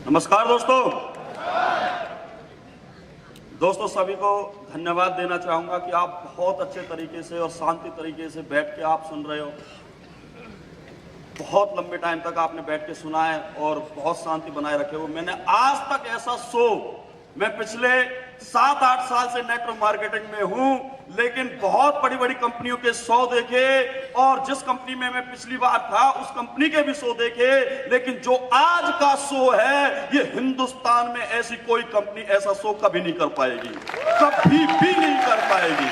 नमस्कार दोस्तों सभी को धन्यवाद देना चाहूंगा कि आप बहुत अच्छे तरीके से और शांति तरीके से बैठ के आप सुन रहे हो। बहुत लंबे टाइम तक आपने बैठ के सुना है और बहुत शांति बनाए रखे हो। मैंने आज तक ऐसा शो, मैं पिछले 7-8 साल से नेटवर्क मार्केटिंग में हूं, लेकिन बहुत बड़ी बड़ी कंपनियों के शो देखे और जिस कंपनी में मैं पिछली बार था उस कंपनी के भी शो देखे, लेकिन जो आज का शो है ये हिंदुस्तान में ऐसी कोई कंपनी ऐसा शो कभी नहीं कर पाएगी, कभी भी नहीं कर पाएगी।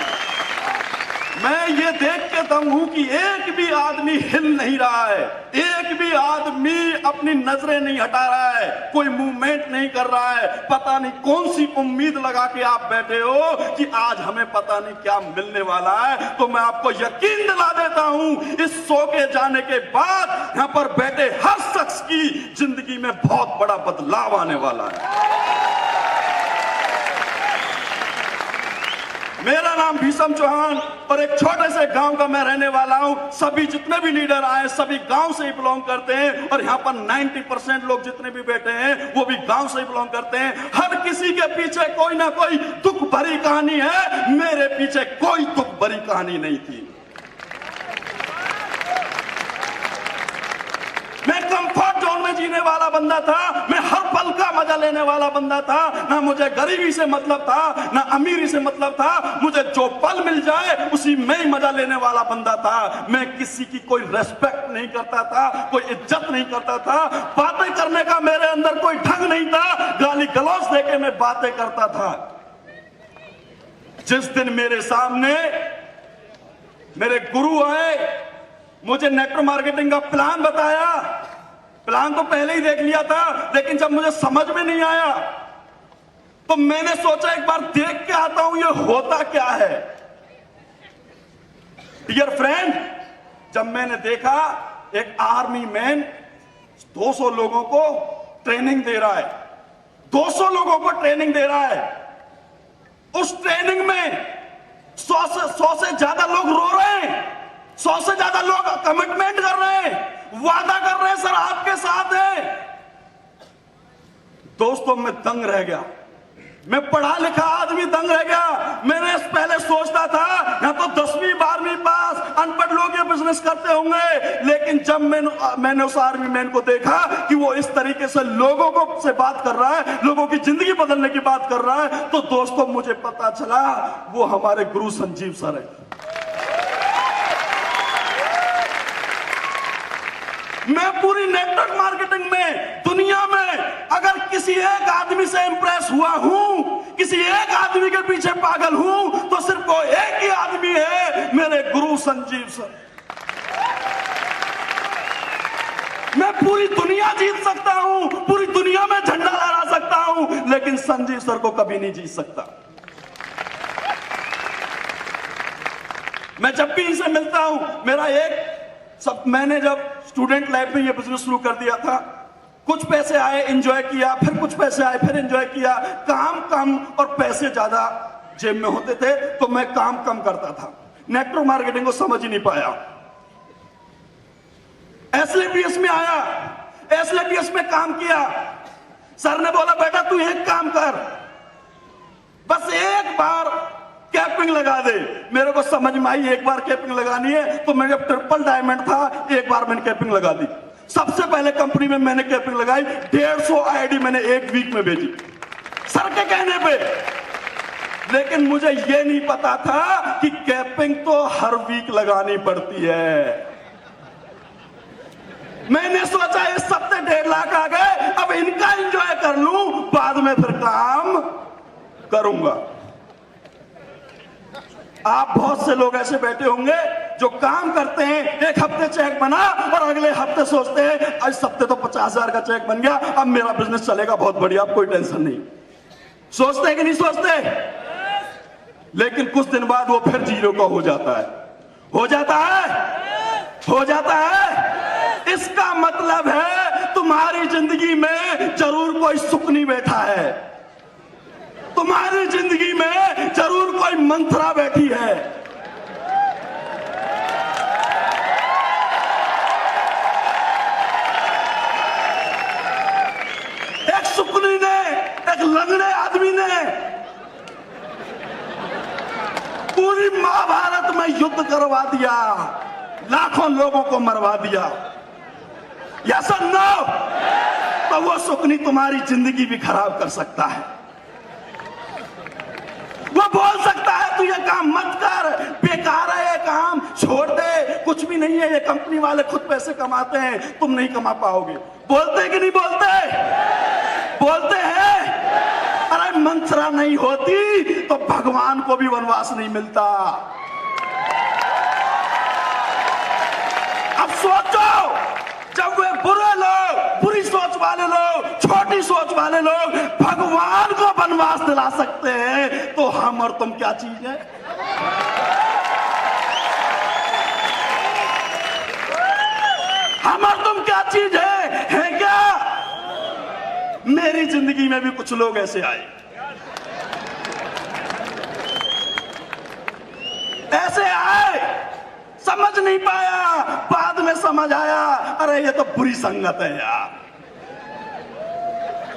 मैं ये देख के दंग हूं कि एक भी आदमी हिल नहीं रहा है, एक भी आदमी अपनी नजरें नहीं हटा रहा है, कोई मूवमेंट नहीं कर रहा है। पता नहीं कौन सी उम्मीद लगा के आप बैठे हो कि आज हमें पता नहीं क्या मिलने वाला है। तो मैं आपको यकीन दिला देता हूं, इस शो के जाने के बाद यहां पर बैठे हर शख्स की जिंदगी में बहुत बड़ा बदलाव आने वाला है। मेरा नाम भीषम चौहान और एक छोटे से गांव का मैं रहने वाला हूं। सभी जितने भी लीडर आए सभी गांव से ही बिलोंग करते हैं और यहां पर 90% लोग जितने भी बैठे हैं वो भी गांव से ही बिलोंग करते हैं। हर किसी के पीछे कोई ना कोई दुख भरी कहानी है, मेरे पीछे कोई दुख भरी कहानी नहीं थी। मैं कंफर्ट जोन में जीने वाला बंदा था, मैं हर पल का मजा लेने वाला बंदा था। ना मुझे गरीबी से मतलब था, ना अमीरी से मतलब था, मुझे जो पल मिल जाए उसी में ही मजा लेने वाला बंदा था। मैं किसी की कोई रेस्पेक्ट नहीं करता था, कोई इज्जत नहीं करता था, बातें करने का मेरे अंदर कोई ढंग नहीं था, गाली गलौज देके मैं बातें करता था। जिस दिन मेरे सामने मेरे गुरु आए, मुझे नेटवर्क मार्केटिंग का प्लान बताया, प्लान तो पहले ही देख लिया था, लेकिन जब मुझे समझ में नहीं आया तो मैंने सोचा एक बार देख के आता हूं ये होता क्या है। डियर फ्रेंड, जब मैंने देखा एक आर्मी मैन 200 लोगों को ट्रेनिंग दे रहा है, 200 लोगों को ट्रेनिंग दे रहा है, उस ट्रेनिंग में 100 से ज्यादा लोग रो रहे हैं, 100 से ज्यादा लोग कमिटमेंट कर रहे हैं, वादा कर रहे हैं सर आपके साथ है। दोस्तों मैं दंग रह गया, मैं पढ़ा लिखा आदमी दंग रह गया। मैंने पहले सोचता था या तो 10वीं 12वीं पास अनपढ़ लोग ये बिजनेस करते होंगे, लेकिन जब मैंने उस आर्मी मैन को देखा कि वो इस तरीके से लोगों को से बात कर रहा है, लोगों की जिंदगी बदलने की बात कर रहा है, तो दोस्तों मुझे पता चला वो हमारे गुरु संजीव सर है। मैं पूरी नेटवर्क मार्केटिंग में दुनिया में अगर किसी एक आदमी से इंप्रेस हुआ हूं, किसी एक आदमी के पीछे पागल हूं, तो सिर्फ वो एक ही आदमी है, मेरे गुरु संजीव सर। मैं पूरी दुनिया जीत सकता हूं, पूरी दुनिया में झंडा लहरा सकता हूं, लेकिन संजीव सर को कभी नहीं जीत सकता। मैं जब भी इनसे मिलता हूं, मैंने जब स्टूडेंट लाइफ में ये बिजनेस शुरू कर दिया था, कुछ पैसे आए एंजॉय किया, फिर कुछ पैसे आए फिर एंजॉय किया, काम कम और पैसे ज्यादा जेब में होते थे तो मैं काम कम करता था, नेटवर्क मार्केटिंग को समझ ही नहीं पाया। एसएलपीएस में आया, एसएलपीएस में काम किया, सर ने बोला बेटा तू एक काम कर, बस एक बार कैपिंग लगा दे। मेरे को समझ में आई एक बार कैपिंग लगानी है, तो मैं जब ट्रिपल डायमंड था एक बार मैंने कैपिंग लगा दी। सबसे पहले कंपनी में मैंने कैपिंग लगाई, 150 आईडी मैंने एक वीक में भेजी सर के कहने पे। लेकिन मुझे ये नहीं पता था कि कैपिंग तो हर वीक लगानी पड़ती है। मैंने सोचा इस हफ्ते 1.5 लाख आ गए, अब इनका एंजॉय कर लूं, बाद में फिर काम करूंगा। आप बहुत से लोग ऐसे बैठे होंगे जो काम करते हैं, एक हफ्ते चेक बना और अगले हफ्ते सोचते हैं इस हफ्ते तो 50,000 का चेक बन गया, अब मेरा बिजनेस चलेगा बहुत बढ़िया, अब कोई टेंशन नहीं। सोचते हैं कि नहीं सोचते? लेकिन कुछ दिन बाद वो फिर जीरो का हो जाता है, हो जाता है, हो जाता है। इसका मतलब है तुम्हारी जिंदगी में जरूर कोई सुख नहीं बैठा है, तुम्हारी जिंदगी में जरूर कोई मंत्रा बैठी है। एक युद्ध करवा दिया, लाखों लोगों को मरवा दिया, यस और नो? तो वो सुकनी तुम्हारी जिंदगी भी खराब कर सकता है। वो बोल सकता है तू ये काम मत कर, बेकार है ये काम, छोड़ दे, कुछ भी नहीं है, ये कंपनी वाले खुद पैसे कमाते हैं, तुम नहीं कमा पाओगे। बोलते कि नहीं बोलते? बोलते हैं। अरे मंत्रा नहीं होती तो भगवान को भी वनवास नहीं मिलता। अब सोचो, जब वे बुरे लोग, बुरी सोच वाले लोग, छोटी सोच वाले लोग भगवान को वनवास दिला सकते हैं, तो हम और तुम क्या चीज है? हम और तुम क्या चीज है क्या? मेरी जिंदगी में भी कुछ लोग ऐसे आए, ऐसे आए, समझ नहीं पाया, बाद में समझ आया, अरे ये तो बुरी संगत है यार।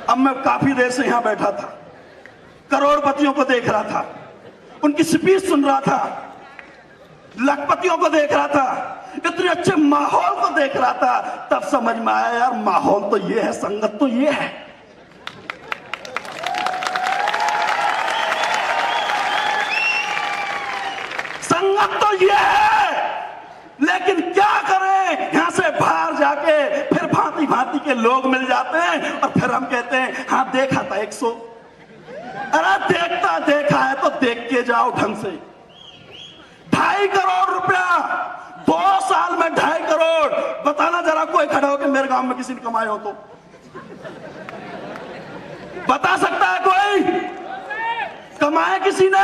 अब मैं काफी देर से यहां बैठा था, करोड़पतियों को देख रहा था, उनकी स्पीच सुन रहा था, लखपतियों को देख रहा था, इतने अच्छे माहौल को देख रहा था, तब समझ में आया यार माहौल तो ये है, संगत तो ये है। संगत तो ये है, लेकिन क्या करें, यहां से बाहर जाके फिर भांति भांति के लोग मिल जाते हैं और फिर हम कहते हैं हाँ देखा था 100। अरे देखा है तो देख के जाओ ढंग से। 2.5 करोड़ रुपया 2 साल में 2.5 करोड़, बताना जरा कोई खड़ा हो कि मेरे गांव में किसी ने कमाए हो तो बता सकता है कोई? कमाए किसी ने?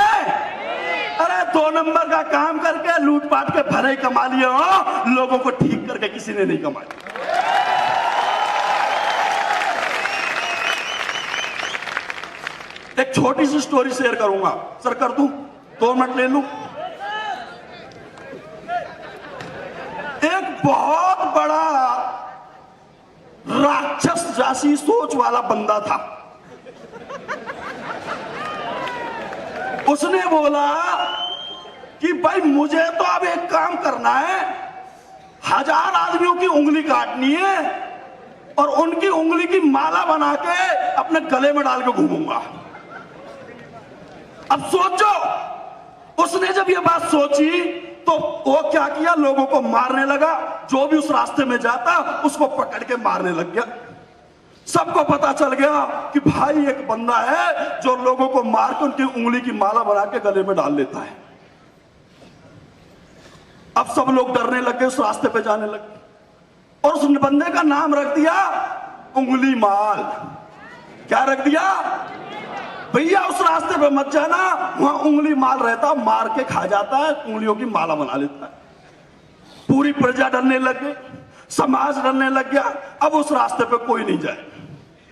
अरे 2 नंबर का काम करके लूटपाट के भरे कमा लिए हो, लोगों को ठीक करके किसी ने नहीं कमाया। एक छोटी सी स्टोरी शेयर करूंगा, सर कर दूं? 2 मिनट ले लूं? एक बहुत बड़ा राक्षस जैसी सोच वाला बंदा था। उसने बोला कि भाई मुझे तो अब एक काम करना है, 1000 आदमियों की उंगली काटनी है और उनकी उंगली की माला बना के अपने गले में डाल के घूमूंगा। अब सोचो, उसने जब ये बात सोची तो वो क्या किया, लोगों को मारने लगा, जो भी उस रास्ते में जाता उसको पकड़ के मारने लग गया। सबको पता चल गया कि भाई एक बंदा है जो लोगों को मार के उनकी उंगली की माला बना के गले में डाल लेता है। अब सब लोग डरने लगे, उस रास्ते पे जाने लगे और उस बंदे का नाम रख दिया उंगली माल। क्या रख दिया? भैया उस रास्ते पे मत जाना, वहां उंगली माल रहता, मार के खा जाता है, उंगलियों की माला बना लेता है। पूरी प्रजा डरने लग गई, समाज डरने लग गया, अब उस रास्ते पे कोई नहीं जाए।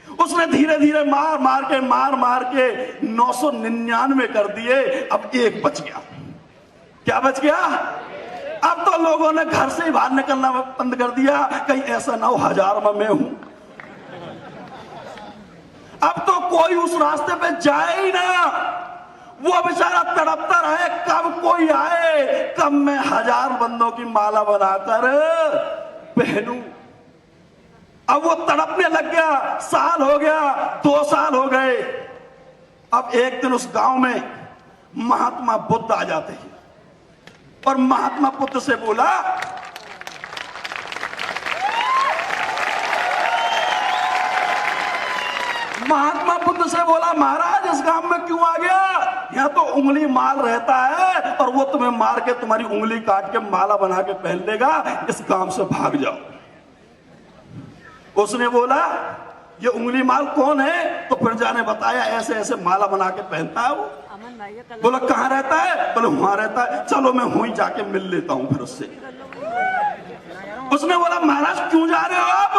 उसने धीरे धीरे मार के 999 कर दिए, अब एक बच गया। क्या बच गया? अब तो लोगों ने घर से ही बाहर निकलना बंद कर दिया, कहीं ऐसा ना हो 1000 में मैं हूं। अब तो कोई उस रास्ते पे जाए ही ना, वो बेचारा तड़पता रहे कब कोई आए, कब मैं 1000 बंदों की माला बनाकर पहनूं। अब वो तड़पने लग गया, साल हो गया, 2 साल हो गए। अब एक दिन उस गांव में महात्मा बुद्ध आ जाते हैं और महात्मा बुद्ध से बोला, महाराज इस गांव में क्यों आ गया? यहाँ तो उंगली माल रहता है और वो तुम्हें मार के तुम्हारी उंगली काट के माला बना के पहन देगा, इस गांव से भाग जाओ। उसने बोला ये उंगली माल कौन है? तो प्रजा ने बताया ऐसे ऐसे माला बना के पहनता है वो। बोला कहाँ रहता है? बोले वहां रहता है। चलो मैं वहीं जाके मिल लेता हूं फिर उससे। उसने बोला महाराज क्यों जा रहे हो आप?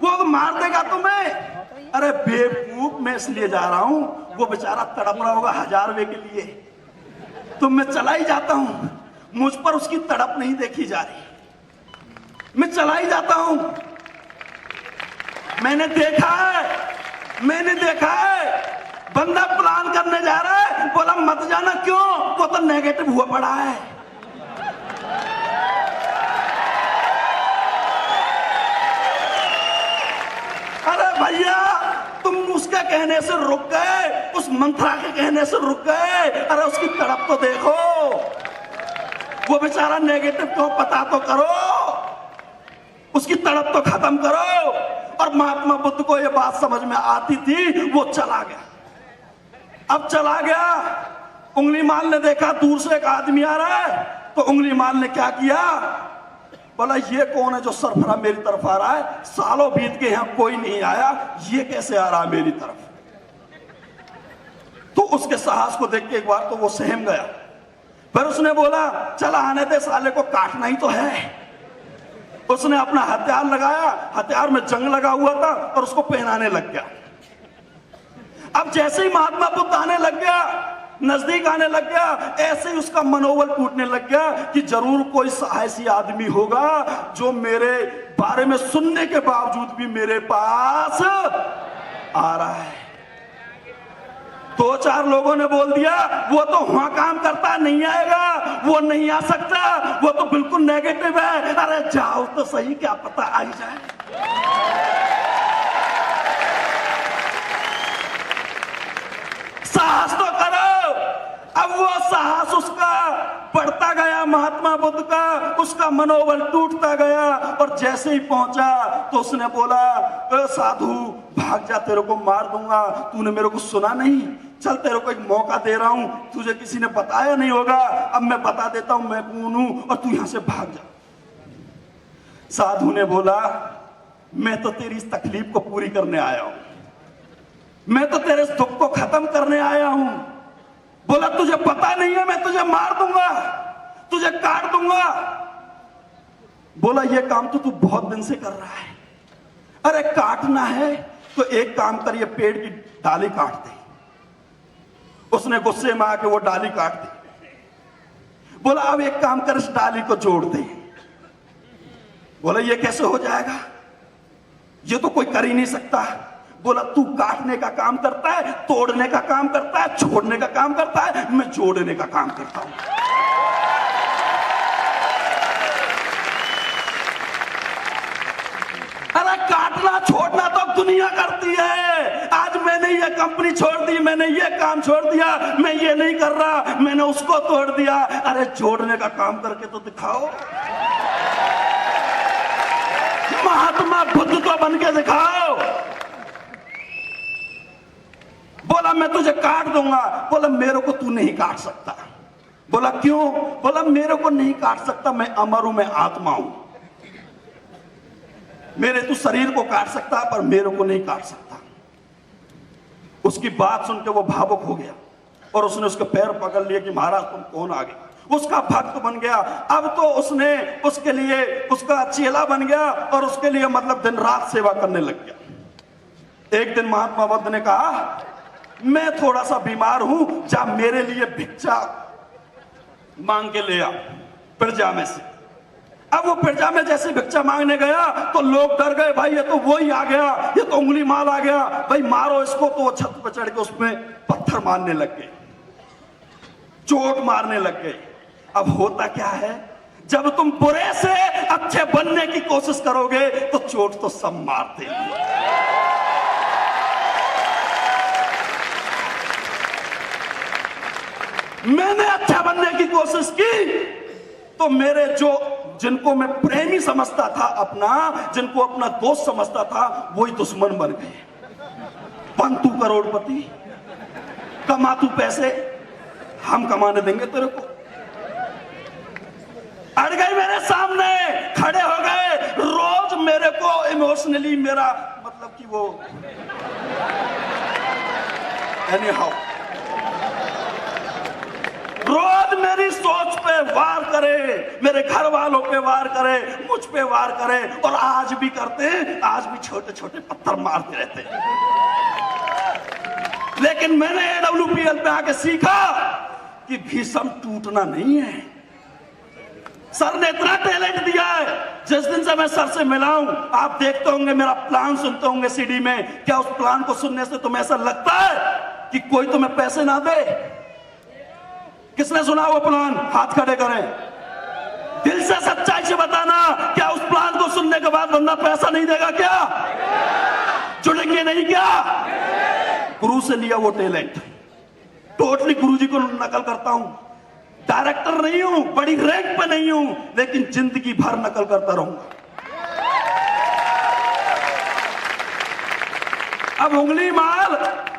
वो तो मार देगा तुम्हें। अरे बेवकूफ, मैं इसलिए जा रहा हूं, वो बेचारा तड़प रहा होगा 1000 रुपए के लिए, तो मैं चला ही जाता हूं। मुझ पर उसकी तड़प नहीं देखी जा रही, मैं चला ही जाता हूं। मैंने देखा है बंदा प्लान करने जा रहा है, बोला मत जाना। क्यों? वो तो नेगेटिव हुआ पड़ा है। भैया तुम उसके कहने से रुक गए, उस मंत्रा के कहने से रुक गए। अरे उसकी तड़प तो देखो, वो बेचारा नेगेटिव क्यों, पता तो करो, उसकी तड़प तो खत्म करो। और महात्मा बुद्ध को ये बात समझ में आती थी, वो चला गया। अब चला गया, उंगली माल ने देखा दूर से एक आदमी आ रहा है, तो उंगली माल ने क्या किया, बोला ये कौन है जो सरफरा मेरी तरफ आ रहा है, सालों बीत के यहां कोई नहीं आया, ये कैसे आ रहा है मेरी तरफ। तो उसके साहस को देख के एक बार तो वो सहम गया। फिर उसने बोला चल आने दे, साले को काटना ही तो है। उसने अपना हथियार लगाया, हथियार में जंग लगा हुआ था, और उसको पहनाने लग गया। अब जैसे ही महात्मा बुद्ध आने लग गया, नजदीक आने लग गया, ऐसे ही उसका मनोबल टूटने लग गया कि जरूर कोई ऐसी आदमी होगा जो मेरे बारे में सुनने के बावजूद भी मेरे पास आ रहा है। दो चार लोगों ने बोल दिया वो तो वहां काम करता नहीं आएगा, वो नहीं आ सकता, वो तो बिल्कुल नेगेटिव है। अरे जाओ तो सही, क्या पता आ ही जाए। साहस तो करो। अब वो साहस उसका बढ़ता गया, महात्मा बुद्ध का, उसका मनोबल टूटता गया। और जैसे ही पहुंचा तो उसने बोला साधु भाग जा, तेरे को मार दूंगा, तूने मेरे को सुना नहीं, चल तेरे को एक मौका दे रहा हूं, तुझे किसी ने बताया नहीं होगा, अब मैं बता देता हूं मैं कौन हूं, और तू यहां से भाग जा। साधु ने बोला मैं तो तेरी इस तकलीफ को पूरी करने आया हूं, मैं तो तेरे इस दुख को खत्म करने आया हूं। बोला तुझे पता नहीं है, मैं तुझे मार दूंगा, तुझे काट दूंगा। बोला ये काम तो तू बहुत दिन से कर रहा है। अरे काटना है तो एक काम कर, ये पेड़ की डाली काट दे। उसने गुस्से में आके वो डाली काट दी। बोला अब एक काम कर, इस डाली को जोड़ दे। बोला ये कैसे हो जाएगा, ये तो कोई कर ही नहीं सकता। बोला तू काटने का काम करता है, तोड़ने का काम करता है, छोड़ने का काम करता है, मैं जोड़ने का काम करता हूं। अरे काटना छोड़ना तो दुनिया करती है। आज मैंने ये कंपनी छोड़ दी, मैंने ये काम छोड़ दिया, मैं ये नहीं कर रहा, मैंने उसको तोड़ दिया। अरे जोड़ने का काम करके तो दिखाओ, महात्मा बुद्ध तो बन के दिखाओ। बोला मैं तुझे काट दूंगा। बोला मेरे को तू नहीं काट सकता। बोला क्यों? बोला मेरे को नहीं काट सकता, मैं अमर हूं, मैं आत्मा हूं। मेरे तू शरीर को काट सकता पर मेरे को नहीं काट सकता। उसकी बात सुन के वो भावुक हो गया और उसने उसके पैर पकड़ लिए कि महाराज तुम कौन आ गए। उसका भक्त बन गया। अब तो उसने उसके लिए उसका चेला बन गया और उसके लिए मतलब दिन रात सेवा करने लग गया। एक दिन महात्मा बुद्ध ने कहा मैं थोड़ा सा बीमार हूं, जा मेरे लिए भिक्षा मांग के ले आ प्रजा में से। अब वो प्रजा में जैसे भिक्षा मांगने गया तो लोग डर गए, भाई ये तो वो ही आ गया, ये तो उंगली माल आ गया, भाई मारो इसको। तो वो छत पर चढ़ के उसमें पत्थर मारने लग गए, चोट मारने लग गए। अब होता क्या है, जब तुम बुरे से अच्छे बनने की कोशिश करोगे तो चोट तो सब मारते हैं। मैंने अच्छा बनने की कोशिश की तो मेरे जो जिनको मैं प्रेमी समझता था अपना, जिनको अपना दोस्त समझता था, वही दुश्मन बन गए। बन तू करोड़पति, कमा तू पैसे, हम कमाने देंगे तेरे को। अड़ गए मेरे सामने, खड़े हो गए, रोज मेरे को इमोशनली मेरा मतलब कि वो एनीहाउ रोज मेरी सोच पे वार करे, मेरे घर वालों पे वार करे, मुझ पे वार करे, और आज भी करते हैं। आज भी छोटे छोटे पत्थर मारते रहते हैं। लेकिन मैंने AWPL पे आके सीखा कि भीषम टूटना नहीं है। सर ने इतना टैलेंट दिया है, जिस दिन से मैं सर से मिला हूं, आप देखते होंगे मेरा प्लान सुनते होंगे सीडी में, क्या उस प्लान को सुनने से तुम्हें ऐसा लगता है कि कोई तुम्हें पैसे ना दे? किसने सुना वो प्लान? हाथ खड़े करें। दिल से सच्चाई से बताना, क्या उस प्लान को सुनने के बाद बंदा पैसा नहीं देगा क्या? जुड़ेंगे नहीं क्या? गुरु से लिया वो टैलेंट, टोटली गुरुजी को नकल करता हूं। डायरेक्टर नहीं हूं, बड़ी रैंक पे नहीं हूं, लेकिन जिंदगी भर नकल करता रहूंगा। अब उंगली माल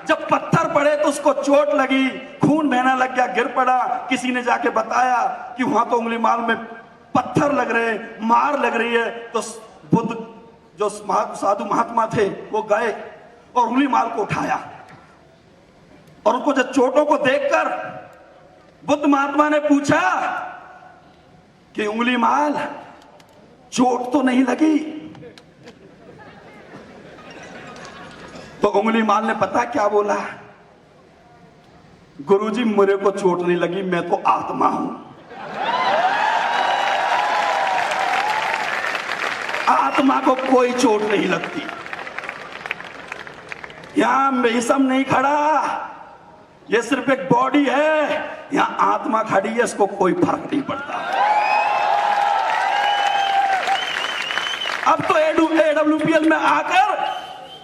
जब पत्थर पड़े तो उसको चोट लगी, खून बहने लग गया, गिर पड़ा। किसी ने जाके बताया कि वहां तो उंगली माल में पत्थर लग रहे, मार लग रही है। तो बुद्ध जो साधु महात्मा थे वो गए और उंगली माल को उठाया, और उनको जब चोटों को देखकर बुद्ध महात्मा ने पूछा कि उंगली माल चोट तो नहीं लगी? तो उंगली माल ने पता क्या बोला? गुरुजी मेरे को चोट नहीं लगी, मैं तो आत्मा हूं। आत्मा को कोई चोट नहीं लगती। यहां मेसम नहीं खड़ा, ये सिर्फ एक बॉडी है। यहां आत्मा खड़ी है, इसको कोई फर्क नहीं पड़ता। अब तो AWPL में आकर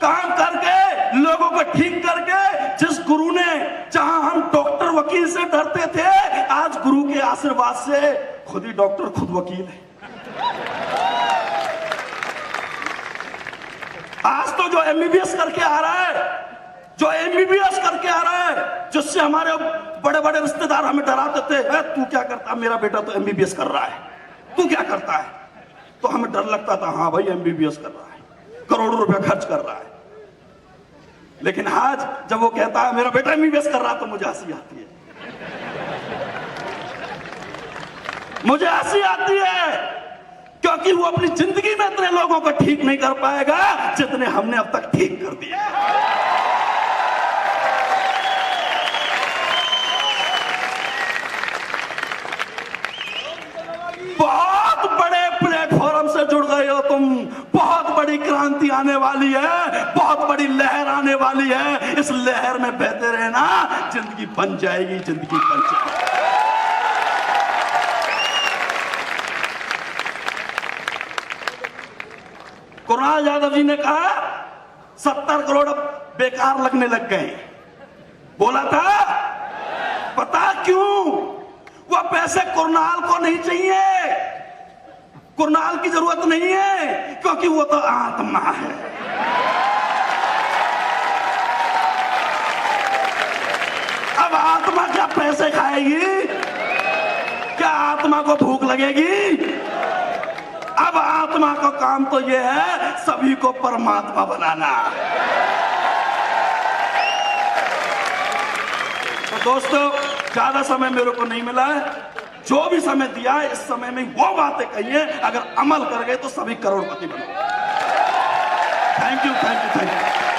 काम करके, लोगों को ठीक करके, जिस गुरु ने, जहां हम डॉक्टर वकील से डरते थे, आज गुरु के आशीर्वाद से खुद ही डॉक्टर खुद वकील है। आज तो जो MBBS करके आ रहा है, जो MBBS करके आ रहा है, जिससे हमारे बड़े बड़े रिश्तेदार हमें डराते थे, तू क्या करता, मेरा बेटा तो MBBS कर रहा है, तू क्या करता है? तो हमें डर लगता था, हाँ भाई MBBS कर रहा है, करोड़ों रुपया खर्च कर रहा है। लेकिन आज जब वो कहता है मेरा बेटा MBBS कर रहा है, तो मुझे हंसी आती है। मुझे हंसी आती है, क्योंकि वो अपनी जिंदगी में इतने लोगों को ठीक नहीं कर पाएगा जितने हमने अब तक ठीक कर दिया। बहुत बड़े प्लेटफॉर्म से जुड़ गए हो तुम, बहुत बड़ी क्रांति आने वाली है, बहुत बड़ी लहर आने वाली है। इस लहर में बहते रहना, जिंदगी बन जाएगी, जिंदगी बन जाएगी। कुणाल यादव जी ने कहा 70 करोड़ अब बेकार लगने लग गए। बोला था, पता क्यों? वो पैसे कुणाल को नहीं चाहिए, कुणाल की जरूरत नहीं है, क्योंकि वो तो आत्मा है। अब आत्मा क्या पैसे खाएगी? क्या आत्मा को भूख लगेगी? अब आत्मा का काम तो यह है सभी को परमात्मा बनाना। तो दोस्तों, ज्यादा समय मेरे को नहीं मिला है, जो भी समय दिया है इस समय में वो बातें कही है, अगर अमल कर गए तो सभी करोड़पति बनो। Thank you, thank you, thank you.